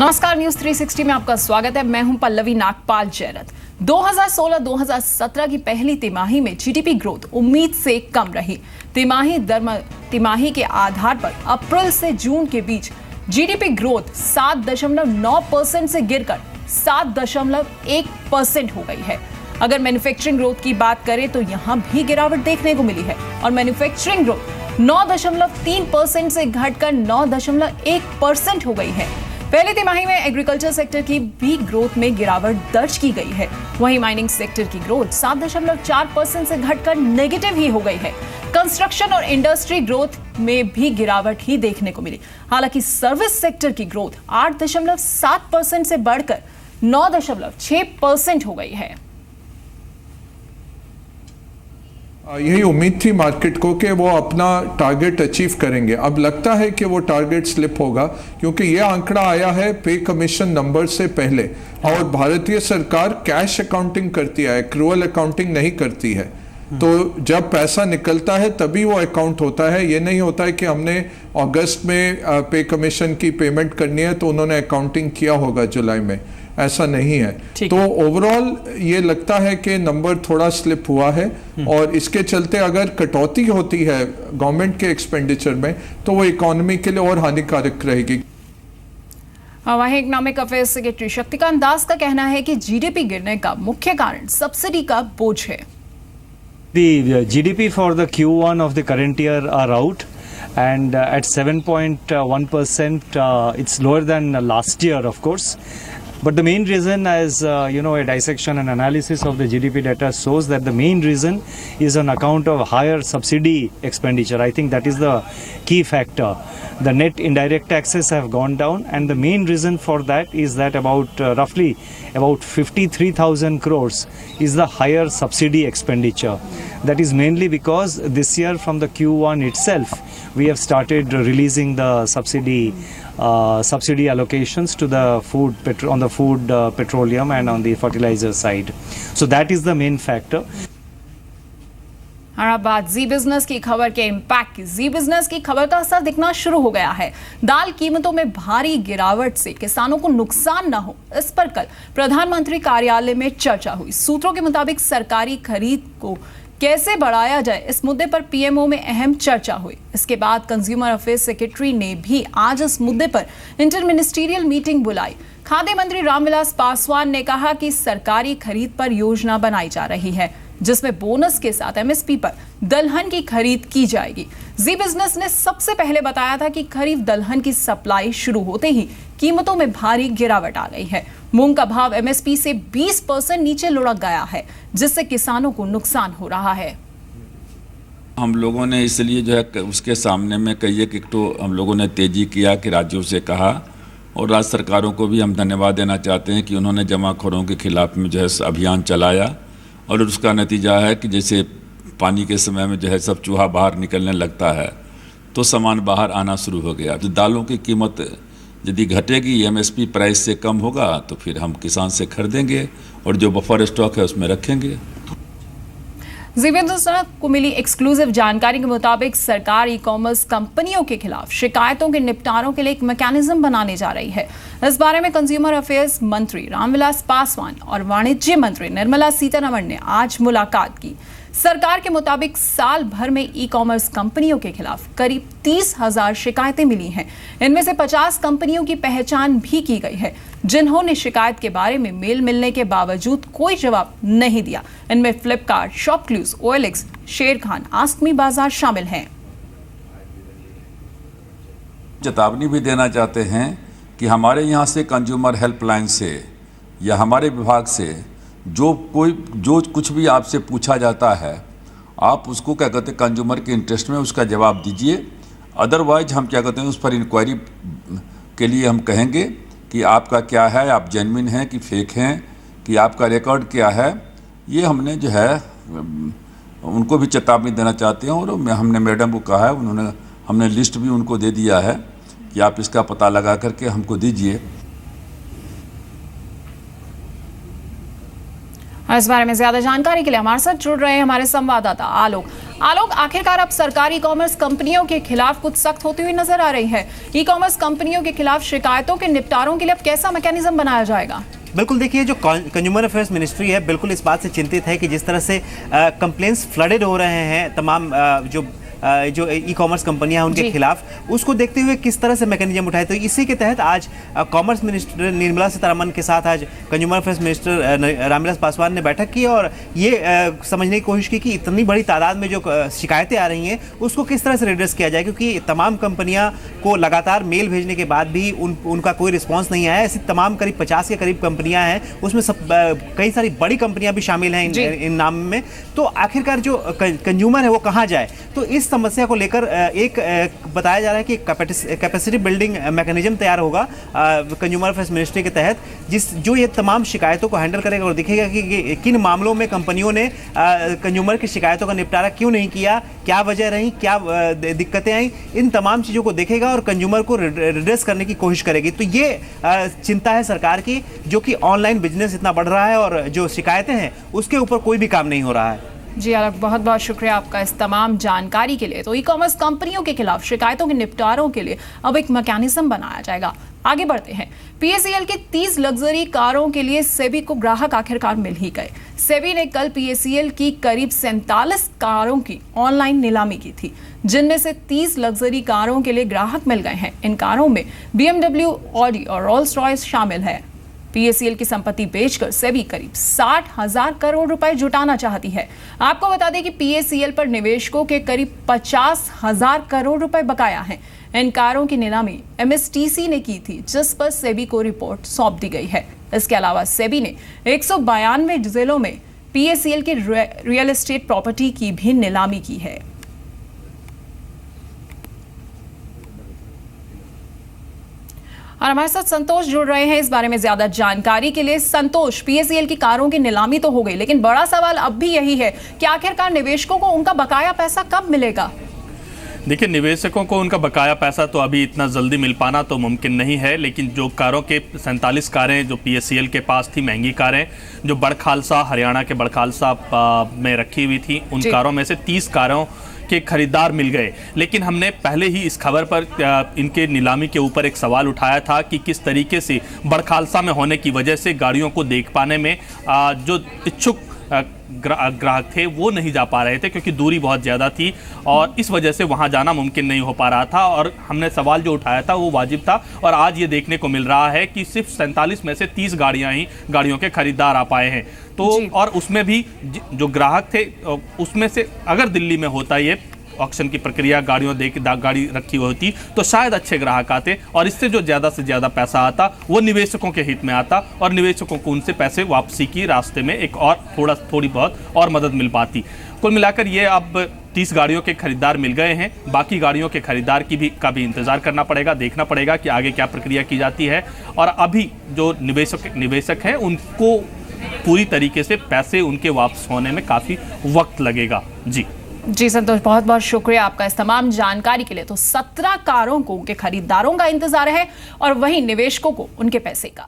नमस्कार, न्यूज 360 में आपका स्वागत है। मैं हूं पल्लवी नागपाल जयरथ। 2016-2017 की पहली तिमाही में जीडीपी ग्रोथ उम्मीद से कम रही। तिमाही के आधार पर अप्रैल से जून के बीच जीडीपी ग्रोथ 7.9% से गिरकर 7.1% हो गई है। अगर मैन्युफैक्चरिंग ग्रोथ की बात करें तो यहां भी गिरावट देखने को मिली है और मैन्युफैक्चरिंग ग्रोथ 9.3% से घटकर 9.1% हो गई है। पहली तिमाही में एग्रीकल्चर सेक्टर की भी ग्रोथ में गिरावट दर्ज की गई है। वहीं माइनिंग सेक्टर की ग्रोथ 7.4% से घटकर नेगेटिव ही हो गई है। कंस्ट्रक्शन और इंडस्ट्री ग्रोथ में भी गिरावट ही देखने को मिली। हालांकि सर्विस सेक्टर की ग्रोथ 8.7% से बढ़कर 9.6% हो गई है। यही उम्मीद थी मार्केट को कि वो अपना टारगेट अचीव करेंगे। अब लगता है कि वो टारगेट स्लिप होगा, क्योंकि ये आंकड़ा आया है पे कमीशन नंबर से पहले और भारतीय सरकार कैश अकाउंटिंग करती है, एक्रूअल अकाउंटिंग नहीं करती है। तो जब पैसा निकलता है तभी वो अकाउंट होता है। ये नहीं होता है कि हमने अगस्त में पे कमीशन की पेमेंट करनी है तो उन्होंने अकाउंटिंग किया होगा जुलाई में, ऐसा नहीं है। तो ओवरऑल ये लगता है कि नंबर थोड़ा स्लिप हुआ है और इसके चलते अगर कटौती होती है गवर्नमेंट के एक्सपेंडिचर में तो वो इकोनॉमी के लिए और हानिकारक रहेगी। वहीं economic affairs secretary Shaktikanta Das का कहना है कि जीडीपी गिरने का मुख्य कारण सब्सिडी का बोझ है। The GDP for the Q1 of the current year are out, and at 7.1%, it's lower than last year, of course. But the main reason, as a dissection and analysis of the GDP data shows that the main reason is on account of higher subsidy expenditure. I think that is the key factor. The net indirect taxes have gone down, and the main reason for that is that roughly about 53,000 crores is the higher subsidy expenditure. That is mainly because this year from the Q1 itself we have started releasing the subsidy allocations to the food, petroleum and on the fertilizer side. So that is the main factor. और अब बात जी business की खबर के impact की। जी business की खबर का असर दिखना शुरू हो गया है। दाल कीमतों में भारी गिरावट से किसानों को नुकसान न हो, इस पर कल प्रधानमंत्री कार्यालय में चर्चा हुई। सूत्रों के मुताबिक सरकारी खरीद को कैसे बढ़ाया जाए, इस मुद्दे पर पीएमओ में अहम चर्चा हुई। इसके बाद कंज्यूमर अफेयर्स सेक्रेटरी ने भी आज इस मुद्दे पर इंटर मिनिस्ट्रियल मीटिंग बुलाई। खाद्य मंत्री रामविलास पासवान ने कहा कि सरकारी खरीद पर योजना बनाई जा रही है, जिसमें बोनस के साथ एमएसपी पर दलहन की खरीद की जाएगी। जी बिजनेस ने सबसे पहले बताया था कि खरीफ दलहन की सप्लाई शुरू होते ही कीमतों में भारी गिरावट आ गई है। मूंग का भाव एमएसपी से 20% नीचे लुढ़क गया है, जिससे किसानों को नुकसान हो रहा है। हम लोगों ने इसलिए उसके सामने में कई एक तो हम लोगों ने तेजी किया कि राज्यों से कहा, और राज्य सरकारों को भी हम धन्यवाद देना चाहते हैं कि उन्होंने जमाखोरों के खिलाफ में अभियान चलाया। और उसका नतीजा है कि जैसे पानी के समय में सब चूहा बाहर निकलने लगता है तो सामान बाहर आना शुरू हो गया। तो दालों की कीमत यदि घटेगी, एमएसपी प्राइस से कम होगा, तो फिर हम किसान से खरीदेंगे और जो बफर स्टॉक है उसमें रखेंगे। जी बिजनेस को मिली एक्सक्लूसिव जानकारी के मुताबिक सरकार ई कॉमर्स कंपनियों के खिलाफ शिकायतों के निपटारों के लिए एक मैकेनिज्म बनाने जा रही है। इस बारे में कंज्यूमर अफेयर्स मंत्री रामविलास पासवान और वाणिज्य मंत्री निर्मला सीतारमण ने आज मुलाकात की। सरकार के मुताबिक साल भर में ई कॉमर्स कंपनियों के खिलाफ करीब 30,000 शिकायतें मिली हैं। इनमें से 50 कंपनियों की पहचान भी की गई है, जिन्होंने शिकायत के बारे में मेल मिलने के बावजूद कोई जवाब नहीं दिया। इनमें फ्लिपकार्ट, शॉपक्लूज, OLX, शेर खान, आस्कमी बाजार शामिल हैं। चेतावनी भी देना चाहते हैं कि हमारे यहाँ से कंज्यूमर हेल्पलाइन से या हमारे विभाग से जो कुछ भी आपसे पूछा जाता है, आप उसको क्या कहते हैं कंज्यूमर के इंटरेस्ट में उसका जवाब दीजिए। अदरवाइज हम क्या कहते हैं उस पर इंक्वायरी के लिए हम कहेंगे कि आपका क्या है, आप जेन्युइन हैं कि फेक हैं, कि आपका रिकॉर्ड क्या है। ये हमने उनको भी चेतावनी देना चाहते हैं। और हमने मैडम को कहा है, हमने लिस्ट भी उनको दे दिया है कि आप इसका पता लगा करके हमको दीजिए। इस बारे में ज्यादा जानकारी के लिए हमारे साथ जुड़ रहे हैं हमारे संवाददाता आलोक। आलोक, आखिरकार अब सरकारी ई कॉमर्स कंपनियों के खिलाफ कुछ सख्त होती हुई नजर आ रही है। ई कॉमर्स कंपनियों के खिलाफ शिकायतों के निपटारों के लिए अब कैसा मैकेनिज्म बनाया जाएगा? बिल्कुल, देखिए जो कंज्यूमर अफेयर्स मिनिस्ट्री है बिल्कुल इस बात से चिंतित है कि जिस तरह से कंप्लेंट्स फ्लडेड हो रहे हैं तमाम जो ई कॉमर्स कंपनियां हैं उनके खिलाफ, उसको देखते हुए किस तरह से मैकेनिज्म उठाए। तो इसी के तहत आज कॉमर्स मिनिस्टर निर्मला सीतारमण के साथ आज consumer affairs minister Ramvilas Paswan ने बैठक की और ये समझने की कोशिश की कि इतनी बड़ी तादाद में जो शिकायतें आ रही हैं उसको किस तरह से रिड्रेस किया जाए, क्योंकि तमाम कंपनियां को लगातार मेल भेजने के बाद भी उनका कोई रिस्पॉन्स नहीं आया। ऐसी तमाम करीब 50 के करीब कंपनियां हैं, उसमें सब कई सारी बड़ी कंपनियां भी शामिल हैं इन नाम में। तो आखिरकार जो कंज्यूमर है वो कहाँ जाए? तो इस समस्या को लेकर एक बताया जा रहा है कि कैपेसिटी बिल्डिंग मैकेनिज्म तैयार होगा कंज्यूमर अफेयर्स मिनिस्ट्री के तहत, जो ये तमाम शिकायतों को हैंडल करेगा और दिखेगा कि किन मामलों में कंपनियों ने कंज्यूमर की शिकायतों का निपटारा क्यों नहीं किया, क्या वजह रही, क्या दिक्कतें आई, इन तमाम चीज़ों को देखेगा और कंज्यूमर को रिड्रेस करने की कोशिश करेगी। तो ये चिंता है सरकार की, जो कि ऑनलाइन बिजनेस इतना बढ़ रहा है और जो शिकायतें हैं उसके ऊपर कोई भी काम नहीं हो रहा है। जी आलोक, बहुत बहुत शुक्रिया आपका इस तमाम जानकारी के लिए। तो ई कॉमर्स कंपनियों के खिलाफ शिकायतों के निपटारों के लिए अब एक मैकेनिज्म बनाया जाएगा। आगे बढ़ते हैं। पीएसीएल की 30 लग्जरी कारों के लिए सेबी को ग्राहक आखिरकार मिल ही गए। सेबी ने कल पीएसीएल की करीब 47 कारों की ऑनलाइन नीलामी की थी, जिनमें से 30 लग्जरी कारों के लिए ग्राहक मिल गए हैं। इन कारों में BMW, ऑडी और रोल्स रॉयस शामिल है। पीएसीएल की संपत्ति बेचकर सेबी करीब 60,000 करोड़ रुपए जुटाना चाहती है। आपको बता दें कि पीएसीएल पर निवेशकों के करीब 50,000 करोड़ रुपए बकाया हैं। इन कारों की नीलामी एमएसटीसी ने की थी, जिस पर सेबी को रिपोर्ट सौंप दी गई है। इसके अलावा सेबी ने 192 जिलों में पीएसीएल की रियल एस्टेट प्रॉपर्टी की भी नीलामी की है। और हमारे साथ संतोष जुड़ रहे हैं इस बारे में ज्यादा जानकारी के लिए। संतोष, पीएसीएल की कारों की नीलामी तो हो गई, लेकिन बड़ा सवाल अब भी यही है कि आखिरकार निवेशकों को उनका बकाया पैसा कब मिलेगा? देखिए, निवेशकों को उनका बकाया पैसा तो अभी इतना जल्दी मिल पाना तो मुमकिन नहीं है, लेकिन जो कारों के 47 कारें जो पीएसीएल के पास थी, महंगी कारें जो बड़खालसा, हरियाणा के बड़खालसा में रखी हुई थी, उन कारों में से 30 कारों के खरीदार मिल गए। लेकिन हमने पहले ही इस खबर पर इनके नीलामी के ऊपर एक सवाल उठाया था कि किस तरीके से बड़खालसा में होने की वजह से गाड़ियों को देख पाने में जो इच्छुक ग्राहक थे वो नहीं जा पा रहे थे, क्योंकि दूरी बहुत ज़्यादा थी और इस वजह से वहाँ जाना मुमकिन नहीं हो पा रहा था। और हमने सवाल जो उठाया था वो वाजिब था, और आज ये देखने को मिल रहा है कि सिर्फ 47 में से 30 गाड़ियाँ ही गाड़ियों के खरीदार आ पाए हैं। तो और उसमें भी जो ग्राहक थे उसमें से अगर दिल्ली में होता ये ऑक्शन की प्रक्रिया, गाड़ियों गाड़ी रखी हुई होती तो शायद अच्छे ग्राहक आते और इससे जो ज़्यादा से ज़्यादा पैसा आता वो निवेशकों के हित में आता और निवेशकों को उनसे पैसे वापसी की रास्ते में एक और थोड़ी बहुत और मदद मिल पाती। कुल मिलाकर ये अब 30 गाड़ियों के खरीदार मिल गए हैं। बाकी गाड़ियों के खरीदार का भी इंतजार करना पड़ेगा, देखना पड़ेगा कि आगे क्या प्रक्रिया की जाती है। और अभी जो निवेशक हैं उनको पूरी तरीके से पैसे उनके वापस होने में काफ़ी वक्त लगेगा। जी संतोष, बहुत बहुत शुक्रिया आपका इस तमाम जानकारी के लिए। तो 17 कारों को उनके खरीदारों का इंतजार है और वहीं निवेशकों को उनके पैसे का।